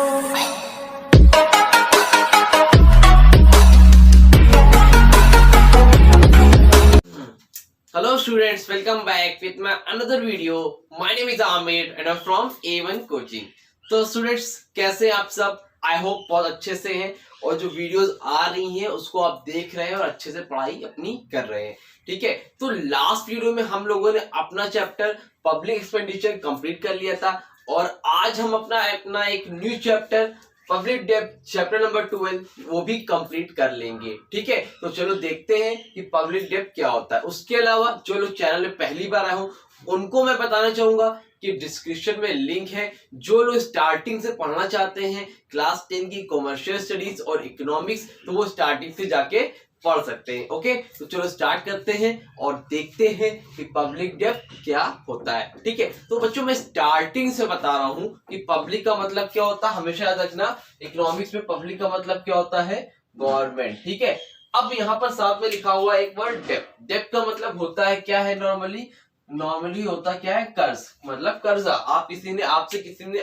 Hello students, welcome back with my another video. My name is Amir and I'm from A1 Coaching. तो students कैसे आप सब? I hope बहुत अच्छे से हैं और जो वीडियोस आ रही हैं उसको आप देख रहे हैं और अच्छे से पढ़ाई अपनी कर रहे हैं. ठीक है, तो लास्ट वीडियो में हम लोगों ने अपना चैप्टर पब्लिक एक्सपेंडिचर कंप्लीट कर लिया था और आज हम अपना एक न्यू चैप्टर पब्लिक डेब्ट चैप्टर नंबर 12 वो भी कंप्लीट कर लेंगे. ठीक है, तो चलो देखते हैं कि पब्लिक डेब्ट क्या होता है. उसके अलावा जो लोग चैनल में पहली बार आए हो उनको मैं बताना चाहूंगा कि डिस्क्रिप्शन में लिंक है. जो लोग स्टार्टिंग से पढ़ना चाहते हैं क्लास 10 की कॉमर्शियल स्टडीज और इकोनॉमिक्स, तो वो स्टार्टिंग से जाके पढ़ सकते हैं. ओके, तो चलो स्टार्ट करते हैं और देखते हैं कि पब्लिक डेब्ट क्या होता है. ठीक है, तो बच्चों मैं स्टार्टिंग से बता रहा हूं कि पब्लिक का मतलब क्या होता है. हमेशा याद रखना इकोनॉमिक्स में पब्लिक का मतलब क्या होता है, गवर्नमेंट. ठीक है, अब यहाँ पर साथ में लिखा हुआ एक वर्ड डेब्ट. डेब्ट का मतलब होता है क्या है, नॉर्मली होता क्या है, कर्ज, मतलब कर्जा.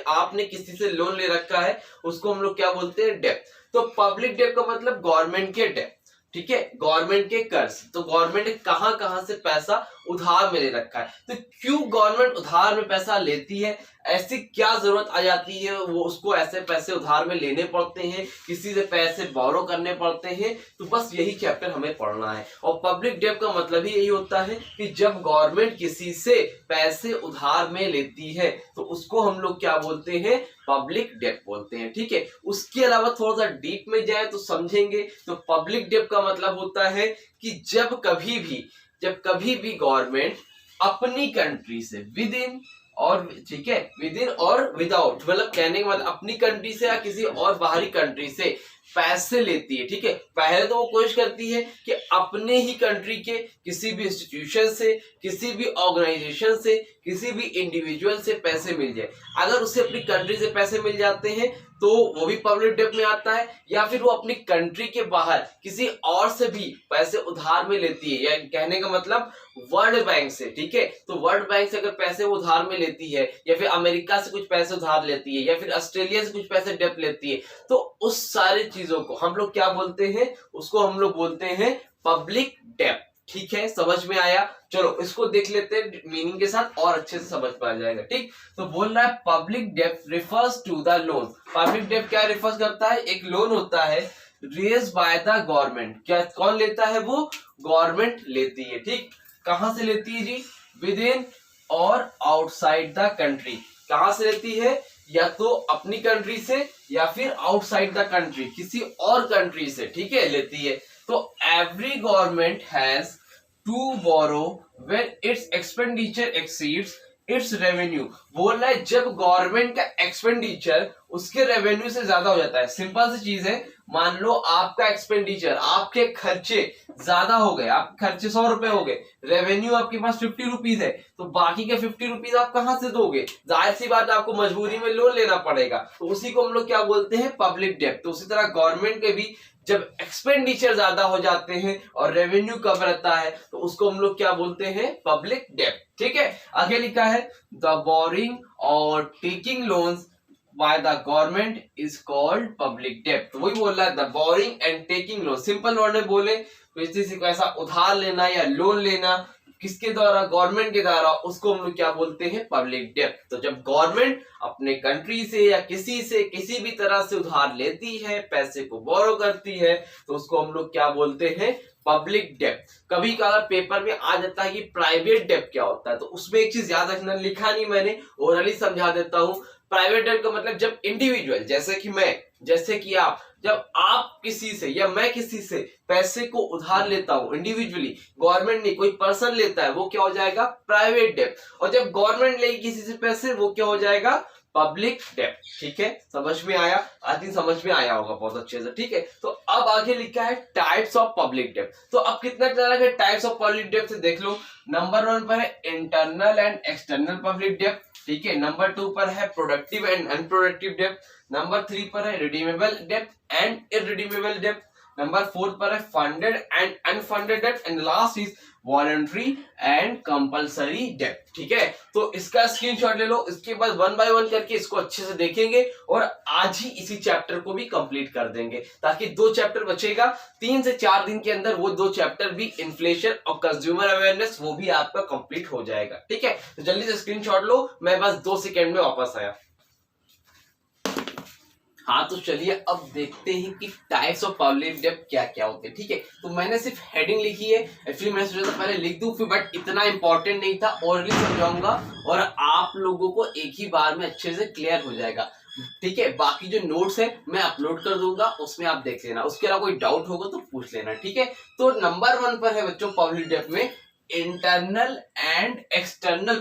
आपने किसी से लोन ले रखा है उसको हम लोग क्या बोलते हैं, डेब्ट. तो पब्लिक डेब्ट का मतलब गवर्नमेंट के डेब्ट. ठीक है, गवर्नमेंट के कर्ज. तो गवर्नमेंट ने कहां से पैसा उधार में ले रखा है. तो क्यों गवर्नमेंट उधार में पैसा लेती है, ऐसी क्या जरूरत आ जाती है वो उसको ऐसे पैसे उधार में लेने पड़ते हैं, किसी से पैसे बोरो करने पड़ते हैं. तो बस यही चैप्टर हमें पढ़ना है. और पब्लिक डेब्ट का मतलब ही यही होता है कि जब गवर्नमेंट किसी से पैसे उधार में लेती है तो उसको हम लोग क्या बोलते हैं, पब्लिक डेब्ट बोलते हैं. ठीक है, उसके अलावा थोड़ा सा डीप में जाए तो समझेंगे. तो पब्लिक डेब्ट का मतलब होता है कि जब कभी भी गवर्नमेंट अपनी कंट्री से विद इन और विदाउट, मतलब कहने का मतलब अपनी कंट्री से या किसी और बाहरी कंट्री से पैसे लेती है. ठीक है, पहले तो वो कोशिश करती है कि अपने ही कंट्री के किसी भी इंस्टीट्यूशन से, किसी भी ऑर्गेनाइजेशन से, किसी भी इंडिविजुअल से पैसे मिल जाए. अगर उसे अपनी कंट्री से पैसे मिल जाते हैं तो वो भी पब्लिक डेब्ट में आता है. या फिर वो अपनी कंट्री के बाहर किसी और से भी पैसे उधार में लेती है, या कहने का मतलब वर्ल्ड बैंक से. ठीक है, तो वर्ल्ड बैंक से अगर पैसे उधार में लेती है, या फिर अमेरिका से कुछ पैसे उधार लेती है, या फिर ऑस्ट्रेलिया से कुछ पैसे डेब्ट लेती है, तो उस सारी चीजों को हम लोग क्या बोलते हैं, उसको हम लोग बोलते हैं पब्लिक डेब्ट. ठीक है, समझ में आया. चलो इसको देख लेते हैं मीनिंग के साथ और अच्छे से समझ पा जाएगा. ठीक, तो बोल रहा है पब्लिक डेब्ट refers to the loan. Public डेब्ट क्या रिफर्स करता है, एक लोन होता है रेज बाय द गवर्नमेंट. क्या कौन लेता है, वो गवर्नमेंट लेती है. ठीक, कहां से लेती है जी, विद इन और आउटसाइड द कंट्री. कहां से लेती है, या तो अपनी कंट्री से या फिर आउटसाइड द कंट्री, किसी और कंट्री से. ठीक है, लेती है. तो every government has to borrow when its expenditure exceeds its revenue. बोल रहा है जब गवर्नमेंट का एक्सपेंडिचर उसके रेवेन्यू से ज्यादा हो जाता है. सिंपल सी चीज है, मान लो आपका एक्सपेंडिचर, आपके खर्चे ज्यादा हो गए, आपके खर्चे 100 रुपए हो गए, रेवेन्यू आपके पास 50 रुपीज है, तो बाकी के 50 रुपीज आप कहां से दोगे, जाहिर सी बात आपको मजबूरी में लोन लेना पड़ेगा. तो उसी को हम लोग क्या बोलते हैं, पब्लिक डेब्ट. तो उसी तरह गवर्नमेंट के भी जब एक्सपेंडिचर ज्यादा हो जाते हैं और रेवेन्यू कम रहता है तो उसको हम लोग क्या बोलते हैं, पब्लिक डेब्ट. ठीक है, आगे लिखा है द बोरिंग और taking loans by the government is called public debt. तो वही बोल रहा है the boring and taking loan. Simple word में बोले किसी को ऐसा उधार लेना या लोन लेना किसके द्वारा, गवर्नमेंट के द्वारा, उसको हम लोग क्या बोलते हैं, पब्लिक डेब्ट. तो जब गवर्नमेंट अपने कंट्री से या किसी भी तरह से उधार लेती है, पैसे को बोरो करती है, तो उसको हम लोग क्या बोलते हैं, पब्लिक डेब्ट. कभी कभार पेपर में आ जाता है कि प्राइवेट डेब्ट क्या होता है, तो उसमें एक चीज याद रखना, लिखा नहीं मैंने, ओरली समझा देता हूं. प्राइवेट डेब्ट का मतलब जब इंडिविजुअल, जैसे कि आप, जब आप किसी से या मैं किसी से पैसे को उधार लेता हूं इंडिविजुअली, गवर्नमेंट नहीं कोई पर्सन लेता है, वो क्या हो जाएगा, प्राइवेट डेब्ट. और जब गवर्नमेंट लेगी किसी से पैसे, वो क्या हो जाएगा, पब्लिक डेब्ट. ठीक है, समझ में आया, आई थिंक समझ में आया होगा बहुत अच्छे से. ठीक है, तो अब आगे लिखा है टाइप्स ऑफ पब्लिक डेब्ट. तो अब कितना तरह के टाइप्स ऑफ पब्लिक डेब्ट से देख लो. नंबर 1 पर है इंटरनल एंड एक्सटर्नल पब्लिक डेब्ट. ठीक है, नंबर 2 पर है प्रोडक्टिव एंड अनप्रोडक्टिव डेब्ट. नंबर 3 पर है रिडीमेबल डेब्ट एंड इररिडीमेबल डेब्ट. नंबर 4 पर है funded and unfunded debt and last is voluntary and compulsory debt. ठीक है, तो इसका स्क्रीनशॉट ले लो, इसके बाद 1 बाय 1 करके इसको अच्छे से देखेंगे और आज ही इसी चैप्टर को भी कंप्लीट कर देंगे, ताकि 2 चैप्टर बचेगा। 3 से 4 दिन के अंदर वो 2 चैप्टर भी, इन्फ्लेशन और कंज्यूमर अवेयरनेस, वो भी आपका कंप्लीट हो जाएगा। ठीक है, तो जल्दी से स्क्रीनशॉट लो, मैं बस 2 सेकेंड में वापस आया। हाँ, तो चलिए अब देखते हैं कि टाइप्स ऑफ पब्लिक डेब्ट क्या क्या होते हैं। ठीक है, तो मैंने सिर्फ हेडिंग लिखी है, एक्चुअली मैंने सोचा था पहले लिख दूं, फिर बट इतना इंपॉर्टेंट नहीं था, ओरली समझाऊंगा और आप लोगों को एक ही बार में अच्छे से क्लियर हो जाएगा। ठीक है, बाकी जो नोट्स है मैं अपलोड कर दूंगा, उसमें आप देख लेना, उसके अलावा कोई डाउट होगा तो पूछ लेना। ठीक है, तो नंबर 1 पर है बच्चों पब्लिक डेब्ट में internal and external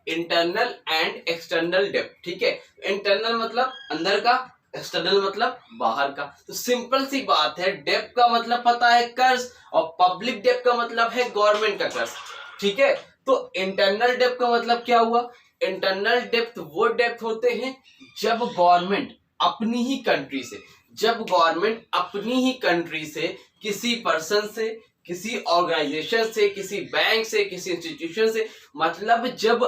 internal and external डेब्ट। ठीक है, इंटरनल मतलब अंदर का, एक्सटर्नल मतलब बाहर का। तो सिंपल सी बात है, डेब्ट का मतलब पता है कर्ज, और पब्लिक डेब्ट का मतलब है गवर्नमेंट का कर्ज। ठीक है, तो इंटरनल डेब्ट का मतलब क्या हुआ? इंटरनल डेब्ट वो डेब्ट होते हैं जब गवर्नमेंट अपनी ही कंट्री से, किसी पर्सन से, किसी ऑर्गेनाइजेशन से, किसी बैंक से, किसी इंस्टीट्यूशन से, मतलब जब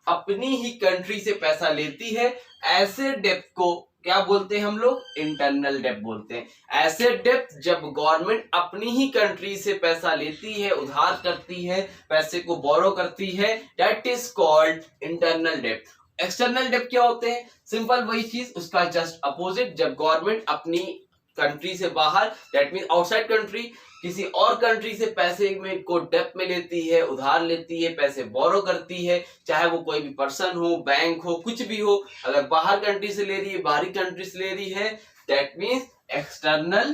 अपनी ही कंट्री से पैसा लेती है, ऐसे डेब्ट को क्या बोलते हैं हम लोग? इंटरनल डेब्ट बोलते हैं। ऐसे डेब्ट जब गवर्नमेंट अपनी ही कंट्री से पैसा लेती है, उधार करती है, पैसे को बोरो करती है, दैट इज कॉल्ड इंटरनल डेब्ट। एक्सटर्नल डेब्ट क्या होते हैं? सिंपल वही चीज, उसका जस्ट अपोजिट, जब गवर्नमेंट अपनी कंट्री से बाहर, दैट मीन आउटसाइड कंट्री, किसी और कंट्री से पैसे में को डेब्ट में लेती है, उधार लेती है, पैसे बोरो करती है, चाहे वो कोई भी पर्सन हो, बैंक हो, कुछ भी हो। अगर बाहर कंट्री से ले रही है, बाहरी कंट्री से ले रही है, दैट मीन्स एक्सटर्नल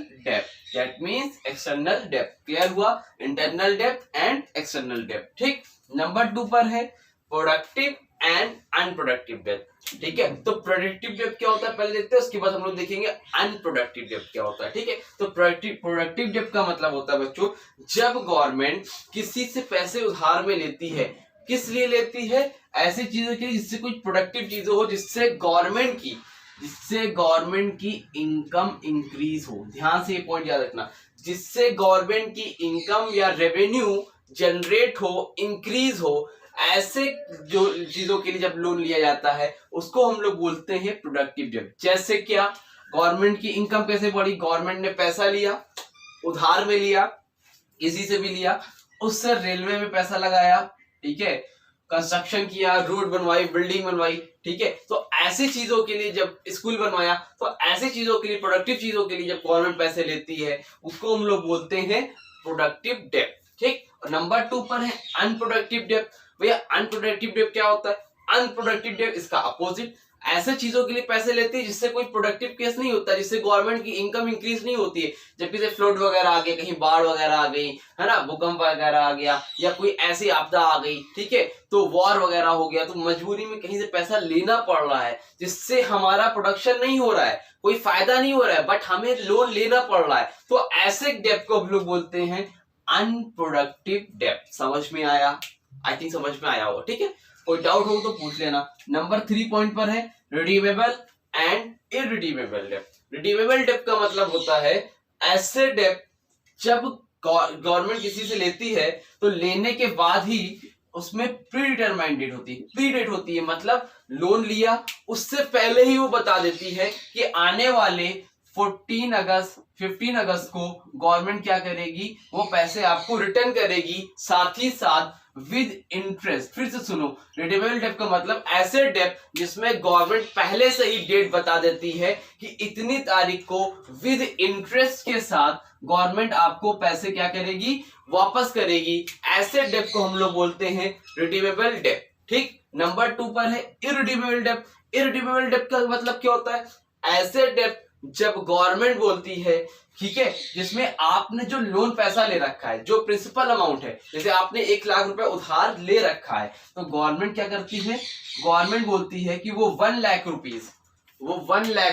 डेब्ट। क्लियर हुआ? इंटरनल डेब्ट एंड एक्सटर्नल डेब्ट। ठीक, नंबर 2 पर है प्रोडक्टिव एंड अनप्रोडक्टिव डेब्ट। ठीक है, तो प्रोडक्टिव डेब्ट क्या होता है पहले देखते हैं, उसके बाद हम लोग देखेंगे अनप्रोडक्टिव डेब्ट क्या होता है। ठीक है, तो प्रोडक्टिव डेब्ट का मतलब होता है बच्चों, जब गवर्नमेंट किसी से पैसे उधार में लेती है, किस लिए लेती है? ऐसी चीजों के लिए जिससे कुछ प्रोडक्टिव चीजें हो, जिससे गवर्नमेंट की इनकम इंक्रीज हो। ध्यान से ये पॉइंट याद रखना, जिससे गवर्नमेंट की इनकम या रेवेन्यू जनरेट हो, इंक्रीज हो, ऐसे जो चीजों के लिए जब लोन लिया जाता है, उसको हम लोग बोलते हैं प्रोडक्टिव डेब्ट। जैसे क्या? गवर्नमेंट की इनकम कैसे बढ़ी? गवर्नमेंट ने पैसा लिया, उधार में लिया, किसी से भी लिया, उससे रेलवे में पैसा लगाया, ठीक है, कंस्ट्रक्शन किया, रोड बनवाई, बिल्डिंग बनवाई। ठीक है, तो ऐसी चीजों के लिए, जब स्कूल बनवाया, तो ऐसी चीजों के लिए, प्रोडक्टिव चीजों के लिए जब गवर्नमेंट पैसे लेती है, उसको हम लोग बोलते हैं प्रोडक्टिव डेब्ट। ठीक, और नंबर 2 पर है अनप्रोडक्टिव डेब्ट। भैया अनप्रोडक्टिव डेब्ट क्या होता है? अनप्रोडक्टिव डेब्ट इसका अपोजिट, ऐसे चीजों के लिए पैसे लेती है जिससे कोई प्रोडक्टिव केस नहीं होता, जिससे गवर्नमेंट की इनकम इंक्रीज नहीं होती है। जब किसी फ्लड वगैरह आ गया, कहीं बाढ़ वगैरह आ गई है ना, भूकंप वगैरह आ गया, या कोई ऐसी आपदा आ गई, ठीक है, तो वॉर वगैरह हो गया, तो मजबूरी में कहीं से पैसा लेना पड़ रहा है, जिससे हमारा प्रोडक्शन नहीं हो रहा है, कोई फायदा नहीं हो रहा है, बट हमें लोन लेना पड़ रहा है, तो ऐसे डेब्ट को हम लोग बोलते हैं अनप्रोडक्टिव डेब्ट। समझ में आया? आई थिंक समझ में आया होगा। ठीक है, कोई डाउट हो तो पूछ लेना। नंबर 3 पॉइंट पर है रिडीमेबल एंड इररिडीमेबल डेब्ट। रिडीमेबल डेब्ट का मतलब होता है ऐसे डेब्ट जब गवर्नमेंट किसी से लेती है, तो लेने के बाद ही उसमें प्री डिटरमाइंड डेट होती है। प्री डेट होती है मतलब लोन लिया, उससे पहले ही वो बता देती है कि आने वाले 15 अगस्त को गवर्नमेंट क्या करेगी, वो पैसे आपको रिटर्न करेगी, साथ ही साथ विद इंटरेस्ट। फिर से सुनो, रिडीमेबल डेब्ट का मतलब ऐसे डेब्ट जिसमें गवर्नमेंट पहले से ही डेट बता देती है कि इतनी तारीख को विद इंटरेस्ट के साथ गवर्नमेंट आपको पैसे क्या करेगी, वापस करेगी। ऐसे डेब्ट को हम लोग बोलते हैं रिडीमेबल डेब्ट। ठीक, नंबर 2 पर है इररिडीमेबल डेब्ट। इररिडीमेबल डेब्ट का मतलब क्या होता है? ऐसे डेब्ट जब गवर्नमेंट बोलती है, ठीक है, जिसमें आपने जो लोन पैसा ले रखा है, जो प्रिंसिपल अमाउंट है, जैसे आपने 1 लाख रुपए उधार ले रखा है, तो गवर्नमेंट क्या करती है? गवर्नमेंट बोलती है कि वो 1 लाख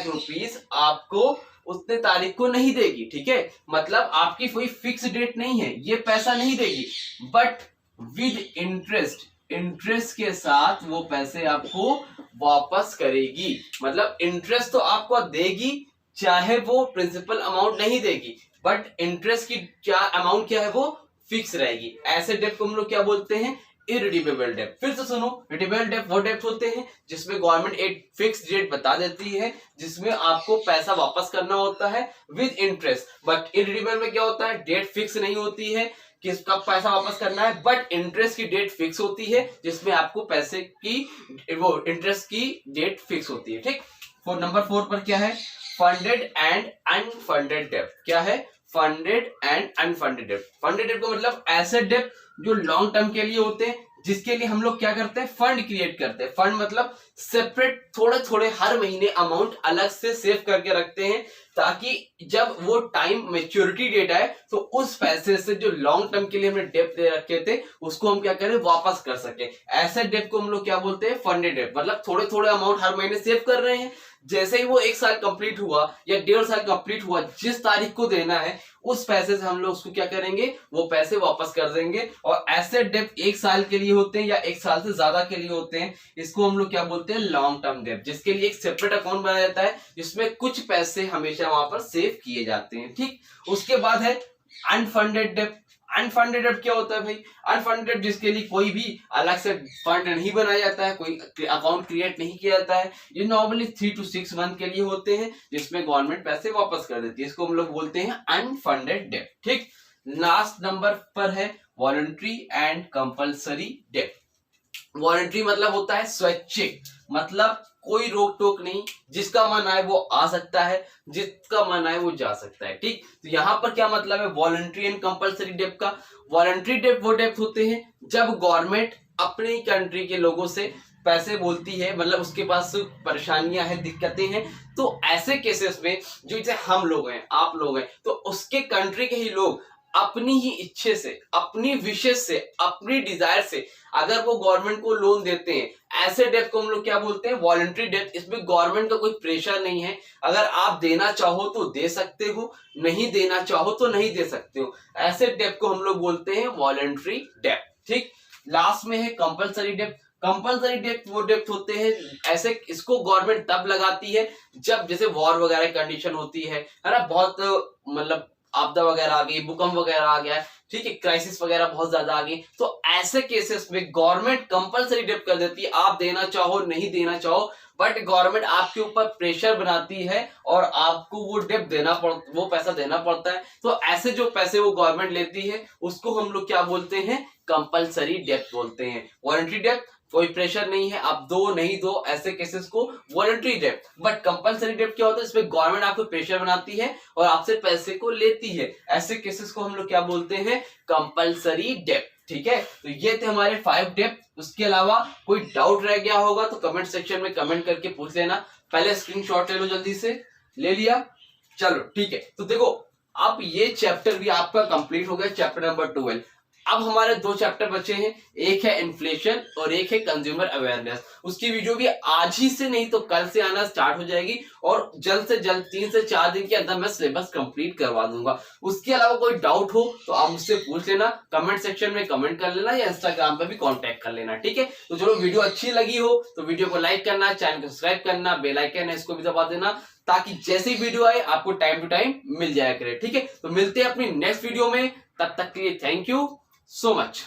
रुपीस आपको उतने तारीख को नहीं देगी। ठीक है, मतलब आपकी कोई फिक्स डेट नहीं है, ये पैसा नहीं देगी, बट विद इंटरेस्ट के साथ वो पैसे आपको वापस करेगी। मतलब इंटरेस्ट तो आपको देगी, चाहे वो प्रिंसिपल अमाउंट नहीं देगी बट इंटरेस्ट की क्या अमाउंट क्या है वो फिक्स रहेगी। ऐसे डेट को हम लोग क्या बोलते हैं, इरिडीमेबल डेट। फिर से सुनो, रिडीमेबल डेट वो डेट होते हैं जिसमें गवर्नमेंट एक फिक्स डेट बता देती है जिसमें आपको पैसा वापस करना होता है विद इंटरेस्ट। बट इरिडीमेबल में क्या होता है, डेट फिक्स नहीं होती है किसका पैसा वापस करना है, बट इंटरेस्ट की डेट फिक्स होती है जिसमें आपको पैसे की वो इंटरेस्ट की डेट फिक्स होती है। ठीक, नंबर 4 पर क्या है, फंडेड एंड अनफंडेड डेट। क्या है, funded and unfunded debt. Funded debt को मतलब ऐसे डेट जो लॉन्ग टर्म के लिए होते हैं, जिसके लिए हम लोग क्या करते हैं, फंड क्रिएट करते हैं। फंड मतलब सेपरेट थोड़े थोड़े हर महीने अमाउंट अलग से सेव करके रखते हैं ताकि जब वो टाइम मैच्योरिटी डेट आए तो उस पैसे से जो लॉन्ग टर्म के लिए हमने डेट दे रखे थे उसको हम क्या करें, वापस कर सके। ऐसे डेट को हम लोग क्या बोलते हैं, फंडेड डेट। मतलब थोड़े थोड़े अमाउंट हर महीने सेव कर रहे हैं, जैसे ही वो 1 साल कंप्लीट हुआ या 1.5 साल कंप्लीट हुआ, जिस तारीख को देना है उस पैसे से हम लोग उसको क्या करेंगे, वो पैसे वापस कर देंगे। और ऐसे डेट 1 साल के लिए होते हैं या 1 साल से ज्यादा के लिए होते हैं, इसको हम लोग क्या बोलते हैं, लॉन्ग टर्म डेट, जिसके लिए एक सेपरेट अकाउंट बनाया जाता है जिसमें कुछ पैसे हमेशा वहां पर सेव किए जाते हैं। ठीक, उसके बाद है अनफंडेड डेट। अनफंडेड डेट क्या होता है भाई, अनफंडेड डेट जिसके लिए कोई भी अलग से फंड नहीं बनाया जाता है, कोई अकाउंट क्रिएट नहीं किया जाता है। ये नॉर्मली 3 to 6 मंथ के लिए होते हैं जिसमें गवर्नमेंट पैसे वापस कर देती है, इसको हम लोग बोलते हैं अनफंडेड डेट। ठीक, लास्ट नंबर पर है voluntary and compulsory debt. Voluntary मतलब होता है स्वैच्छिक, मतलब कोई रोक टोक नहीं, जिसका मन आए वो आ सकता है, जिसका मन आए वो जा सकता है। ठीक, तो यहाँ पर क्या मतलब है वॉलंटरी एंड कंपल्सरी डेट का। वॉलंटरी डेट वो डेट होते हैं जब गवर्नमेंट अपनी कंट्री के लोगों से पैसे बोलती है, मतलब उसके पास परेशानियां हैं, दिक्कतें हैं, तो ऐसे केसेस में जो जैसे हम लोग हैं, आप लोग हैं, तो उसके कंट्री के ही लोग अपनी ही इच्छे से, अपनी विशेष से, अपनी डिजायर से अगर वो गवर्नमेंट को लोन देते हैं, ऐसे डेट को हम लोग क्या बोलते हैं, वॉलंटरी डेट। इसमें गवर्नमेंट का कोई प्रेशर नहीं है, अगर आप देना चाहो तो दे सकते हो, नहीं देना चाहो तो नहीं दे सकते हो। ऐसे डेट को हम लोग बोलते हैं वॉलंटरी डेट। ठीक, लास्ट में है कंपल्सरी डेट। कंपल्सरी डेट वो डेट होते हैं ऐसे, इसको गवर्नमेंट तब लगाती है जब जैसे वॉर वगैरह कंडीशन होती है ना, बहुत मतलब आपदा वगैरह आ गई, भूकंप वगैरह आ गया, ठीक है, क्राइसिस वगैरह बहुत ज्यादा आ गई, तो ऐसे केसेस में गवर्नमेंट कंपलसरी डेट कर देती है। आप देना चाहो नहीं देना चाहो, बट गवर्नमेंट आपके ऊपर प्रेशर बनाती है और आपको वो डेट वो पैसा देना पड़ता है। तो ऐसे जो पैसे वो गवर्नमेंट लेती है उसको हम लोग क्या बोलते हैं, कंपलसरी डेट बोलते हैं। वॉलंटरी डेट कोई प्रेशर नहीं है, आप दो नहीं दो, ऐसे केसेस को voluntary debt. But compulsory debt क्या होता है, इसमें गवर्नमेंट आपको प्रेशर बनाती है और आपसे पैसे को लेती है, ऐसे केसेस को हम लोग क्या बोलते हैं, कंपलसरी डेट। ठीक है, तो ये थे हमारे 5 डेट। उसके अलावा कोई डाउट रह गया होगा तो कमेंट सेक्शन में कमेंट करके पूछ लेना। पहले स्क्रीनशॉट ले लो, जल्दी से ले लिया, चलो ठीक है। तो देखो अब ये चैप्टर भी आपका कंप्लीट हो गया, चैप्टर नंबर 12। अब हमारे 2 चैप्टर बचे हैं, एक है इन्फ्लेशन और एक है कंज्यूमर अवेयरनेस। उसकी वीडियो भी आज ही से नहीं तो कल से आना स्टार्ट हो जाएगी और जल्द से जल्द 3 से 4 दिन के अंदर मैं सिलेबस कंप्लीट करवा दूंगा। उसके अलावा कोई डाउट हो तो आप मुझसे पूछ लेना, कमेंट सेक्शन में कमेंट कर लेना या इंस्टाग्राम पे भी कॉन्टेक्ट कर लेना। ठीक है, तो चलो वीडियो अच्छी लगी हो तो वीडियो को लाइक करना, चैनल को सब्सक्राइब करना, बेल आइकन है इसको भी दबा देना ताकि जैसे ही वीडियो आए आपको टाइम टू टाइम मिल जाया करे। ठीक है, तो मिलते हैं अपनी नेक्स्ट वीडियो में, तब तक के लिए थैंक यू so much.